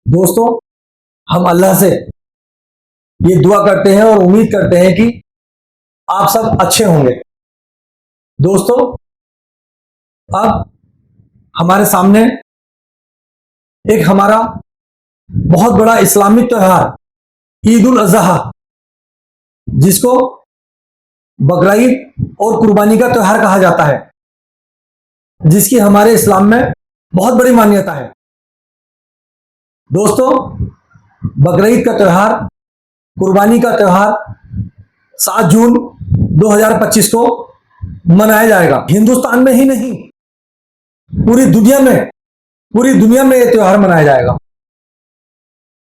दोस्तों, हम अल्लाह से ये दुआ करते हैं और उम्मीद करते हैं कि आप सब अच्छे होंगे। दोस्तों, अब हमारे सामने एक हमारा बहुत बड़ा इस्लामिक त्योहार ईद उल अजहा, जिसको बकरा ईद और कुर्बानी का त्योहार कहा जाता है, जिसकी हमारे इस्लाम में बहुत बड़ी मान्यता है। दोस्तों, बकरा ईद का त्योहार, कुर्बानी का त्योहार 7 जून 2025 को मनाया जाएगा। हिंदुस्तान में ही नहीं, पूरी दुनिया में यह त्योहार मनाया जाएगा।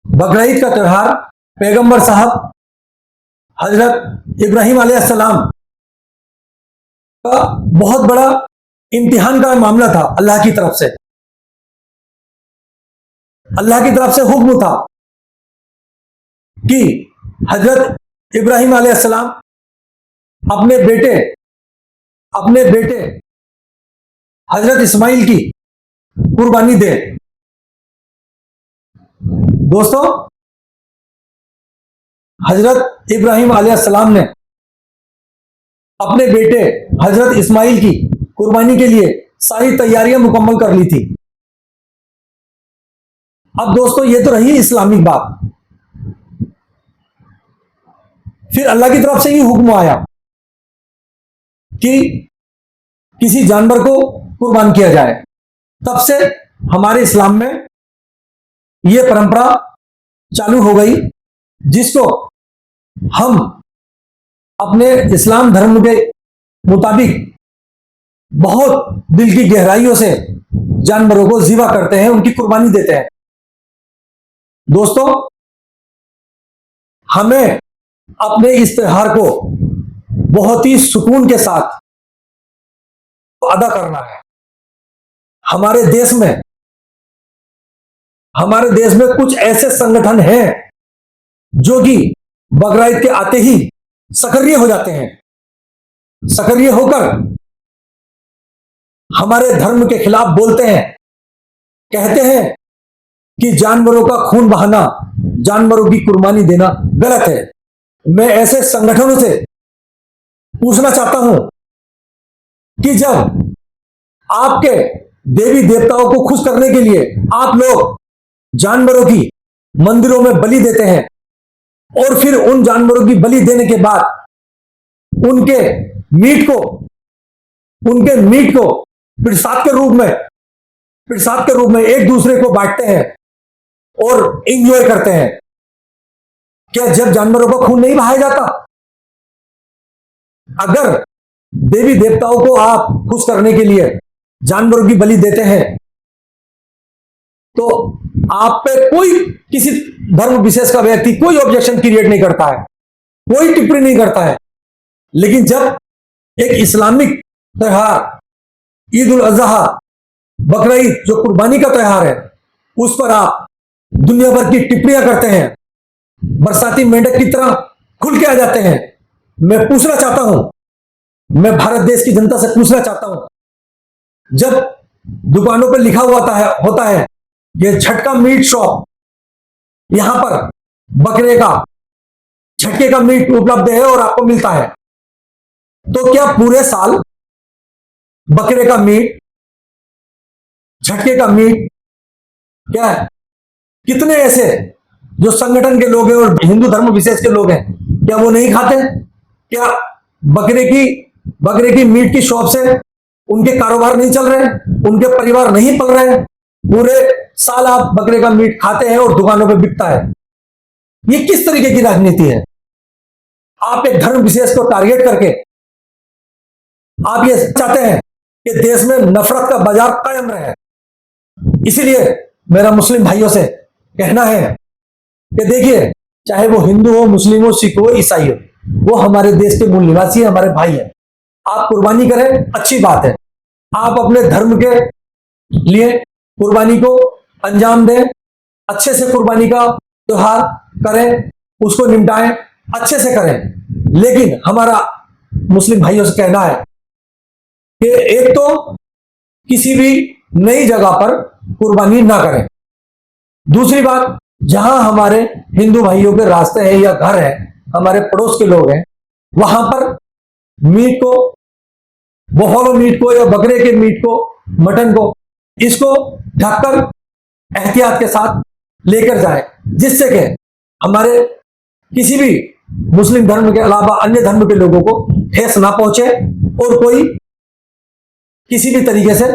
बकरा ईद का त्योहार पैगंबर साहब हजरत इब्राहिम अलैहिस्सलाम का बहुत बड़ा इम्तिहान का मामला था। अल्लाह की तरफ से हुक्म था कि हजरत इब्राहिम अलैहिस्सलाम अपने बेटे हजरत इस्माइल की कुर्बानी दे। दोस्तों, हजरत इब्राहिम अलैहिस्सलाम ने अपने बेटे हजरत इस्माइल की कुर्बानी के लिए सारी तैयारियां मुकम्मल कर ली थी। अब दोस्तों, ये तो रही इस्लामिक बात। फिर अल्लाह की तरफ से ही हुक्म आया कि किसी जानवर को कुर्बान किया जाए। तब से हमारे इस्लाम में यह परंपरा चालू हो गई, जिसको हम अपने इस्लाम धर्म के मुताबिक बहुत दिल की गहराइयों से जानवरों को ज़िबा करते हैं, उनकी कुर्बानी देते हैं। दोस्तों, हमें अपने इस त्योहार को बहुत ही सुकून के साथ अदा करना है। हमारे देश में कुछ ऐसे संगठन हैं जो कि बकरा ईद के आते ही सक्रिय हो जाते हैं। सक्रिय होकर हमारे धर्म के खिलाफ बोलते हैं, कहते हैं कि जानवरों का खून बहाना, जानवरों की कुर्बानी देना गलत है। मैं ऐसे संगठनों से पूछना चाहता हूं कि जब आपके देवी देवताओं को खुश करने के लिए आप लोग जानवरों की मंदिरों में बलि देते हैं और फिर उन जानवरों की बलि देने के बाद उनके मीट को प्रसाद के रूप में एक दूसरे को बांटते हैं और एंजॉय करते हैं, क्या जब जानवरों का खून नहीं बहाया जाता? अगर देवी देवताओं को आप खुश करने के लिए जानवरों की बलि देते हैं तो आप पे कोई, किसी धर्म विशेष का व्यक्ति कोई ऑब्जेक्शन क्रिएट नहीं करता है, कोई टिप्पणी नहीं करता है। लेकिन जब एक इस्लामिक त्योहार ईद उल अजहा, बकरा ईद जो कुर्बानी का त्योहार है, उस पर आप दुनिया भर की टिप्पणियां करते हैं, बरसाती मेंढक की तरह खुल के आ जाते हैं। मैं पूछना चाहता हूं, मैं भारत देश की जनता से पूछना चाहता हूं, जब दुकानों पर लिखा हुआ होता है ये झटका मीट शॉप, यहां पर बकरे का, झटके का मीट उपलब्ध है और आपको मिलता है, तो क्या पूरे साल बकरे का मीट, झटके का मीट क्या है? कितने ऐसे जो संगठन के लोग हैं और हिंदू धर्म विशेष के लोग हैं, क्या वो नहीं खाते? क्या बकरे की मीट की शॉप से उनके कारोबार नहीं चल रहे, उनके परिवार नहीं पल रहे? पूरे साल आप बकरे का मीट खाते हैं और दुकानों पे बिकता है। ये किस तरीके की राजनीति है? आप एक धर्म विशेष को टारगेट करके आप ये चाहते हैं कि देश में नफरत का बाजार कायम रहे। इसीलिए मेरा मुस्लिम भाइयों से कहना है कि देखिए, चाहे वो हिंदू हो, मुस्लिम हो, सिख हो, ईसाई हो, वो हमारे देश के मूल निवासी है, हमारे भाई है। आप कुर्बानी करें, अच्छी बात है। आप अपने धर्म के लिए कुर्बानी को अंजाम दें, अच्छे से कुर्बानी का त्योहार करें, उसको निपटाएं, अच्छे से करें। लेकिन हमारा मुस्लिम भाइयों से कहना है कि एक तो किसी भी नई जगह पर कुर्बानी ना करें। दूसरी बात, जहां हमारे हिंदू भाइयों के रास्ते हैं या घर है, हमारे पड़ोस के लोग हैं, वहां पर मीट को, बफेलो मीट को या बकरे के मीट को, मटन को, इसको ढककर एहतियात के साथ लेकर जाए, जिससे कि हमारे किसी भी मुस्लिम धर्म के अलावा अन्य धर्म के लोगों को ठेस ना पहुंचे और कोई किसी भी तरीके से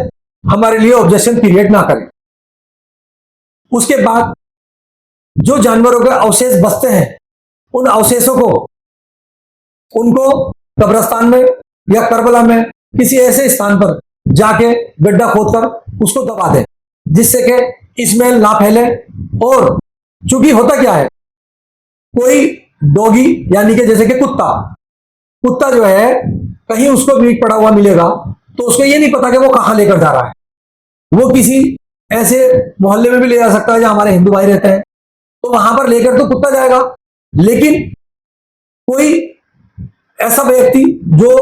हमारे लिए ऑब्जेक्शन क्रिएट ना करे। उसके बाद जो जानवरों के अवशेष बचते हैं, उन अवशेषों को उनको कब्रिस्तान में या करबला में किसी ऐसे स्थान पर जाके गड्ढा खोदकर उसको दबा दें, जिससे कि स्मेल ना फैले। और चूंकि होता क्या है, कोई डॉगी यानी कि जैसे कि कुत्ता जो है, कहीं उसको मीट पड़ा हुआ मिलेगा तो उसको ये नहीं पता कि वो कहां लेकर जा रहा है। वो किसी ऐसे मोहल्ले में भी ले जा सकता है जहां हमारे हिंदू भाई रहते हैं, तो वहां पर लेकर तो कुत्ता जाएगा, लेकिन कोई ऐसा व्यक्ति जो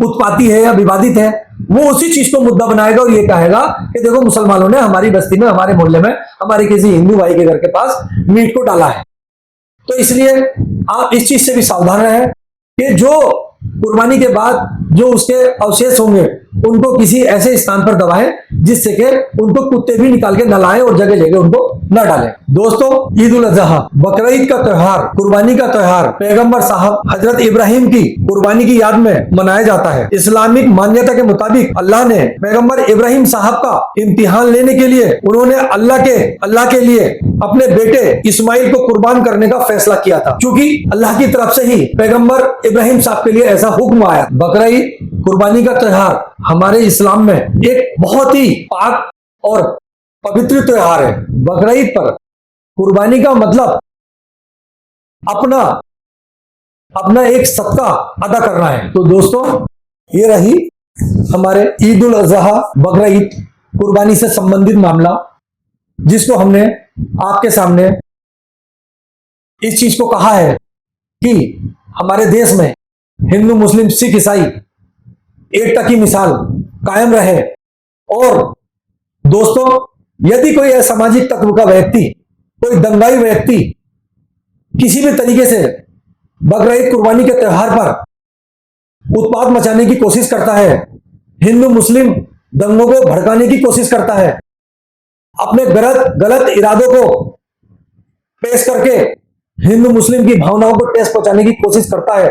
उत्पाती है या विवादित है, वो उसी चीज को मुद्दा बनाएगा और ये कहेगा कि देखो मुसलमानों ने हमारी बस्ती में, हमारे मोहल्ले में, हमारे किसी हिंदू भाई के घर के पास मीट को डाला है। तो इसलिए आप इस चीज से भी सावधान रहें कि जो कुर्बानी के बाद जो उसके अवशेष होंगे उनको किसी ऐसे स्थान पर दबाएं जिससे कि उनको कुत्ते भी निकाल के न लाएं और जगह जगह उनको न डालें। दोस्तों, ईद उल अजहा, बकरीद का त्योहार, कुर्बानी का त्योहार पैगंबर साहब हजरत इब्राहिम की कुर्बानी की याद में मनाया जाता है। इस्लामिक मान्यता के मुताबिक अल्लाह ने पैगंबर इब्राहिम साहब का इम्तिहान लेने के लिए उन्होंने अल्लाह के लिए अपने बेटे इस्माइल को कुर्बान करने का फैसला किया था, क्योंकि अल्लाह की तरफ से ही पैगंबर इब्राहिम साहब के लिए ऐसा हुक्म आया। बकरीद, कुर्बानी का त्योहार हमारे इस्लाम में एक बहुत ही पाक और पवित्र त्योहार है। बकरीद पर कुर्बानी का मतलब अपना एक सदका अदा करना है। तो दोस्तों, ये रही हमारे ईद उल अजहा, बकरीद, कुर्बानी से संबंधित मामला, जिसको हमने आपके सामने इस चीज को कहा है कि हमारे देश में हिंदू, मुस्लिम, सिख, ईसाई एकता की मिसाल कायम रहे। और दोस्तों, यदि कोई असामाजिक तत्व का व्यक्ति, कोई दंगाई व्यक्ति किसी भी तरीके से बकरीद, कुर्बानी के त्योहार पर उत्पात मचाने की कोशिश करता है, हिंदू मुस्लिम दंगों को भड़काने की कोशिश करता है, अपने गलत इरादों को पेश करके हिंदू मुस्लिम की भावनाओं को ठेस पहुंचाने की कोशिश करता है,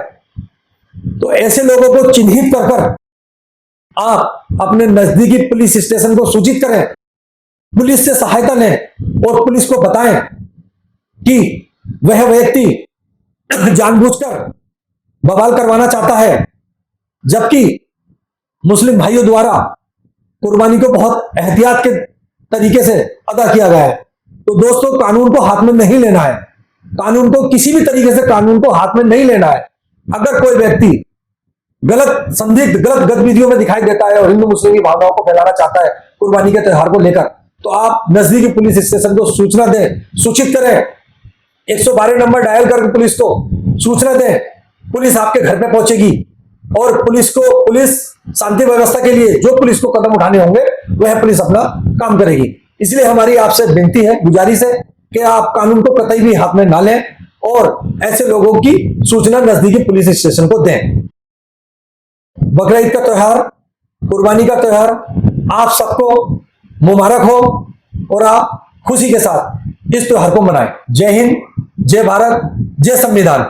तो ऐसे लोगों को चिन्हित कर आप अपने नजदीकी पुलिस स्टेशन को सूचित करें, पुलिस से सहायता लें और पुलिस को बताएं कि वह व्यक्ति जानबूझकर बवाल करवाना चाहता है, जबकि मुस्लिम भाइयों द्वारा कुर्बानी को बहुत एहतियात के तरीके से अदा किया गया है। तो दोस्तों, कानून को हाथ में नहीं लेना है, कानून को किसी भी तरीके से कानून को हाथ में नहीं लेना है। अगर कोई व्यक्ति गलत गतिविधियों में दिखाई देता है और हिंदू मुस्लिम की भावनाओं को फैलाना चाहता है कुर्बानी के त्योहार को लेकर, तो आप नजदीकी पुलिस स्टेशन को सूचना दें, सूचित करें, 112 नंबर डायल करके पुलिस को सूचना दें। पुलिस आपके घर पे पहुंचेगी और पुलिस शांति व्यवस्था के लिए जो पुलिस को कदम उठाने होंगे वह पुलिस अपना काम करेगी। इसलिए हमारी आपसे विनती है, गुजारिश है कि आप कानून को कतई भी हाथ में ना लें और ऐसे लोगों की सूचना नजदीकी पुलिस स्टेशन को दें। बकरीद का त्योहार, कुर्बानी का त्योहार आप सबको मुबारक हो और आप खुशी के साथ इस त्योहार को मनाएं। जय हिंद, जय भारत, जय संविधान।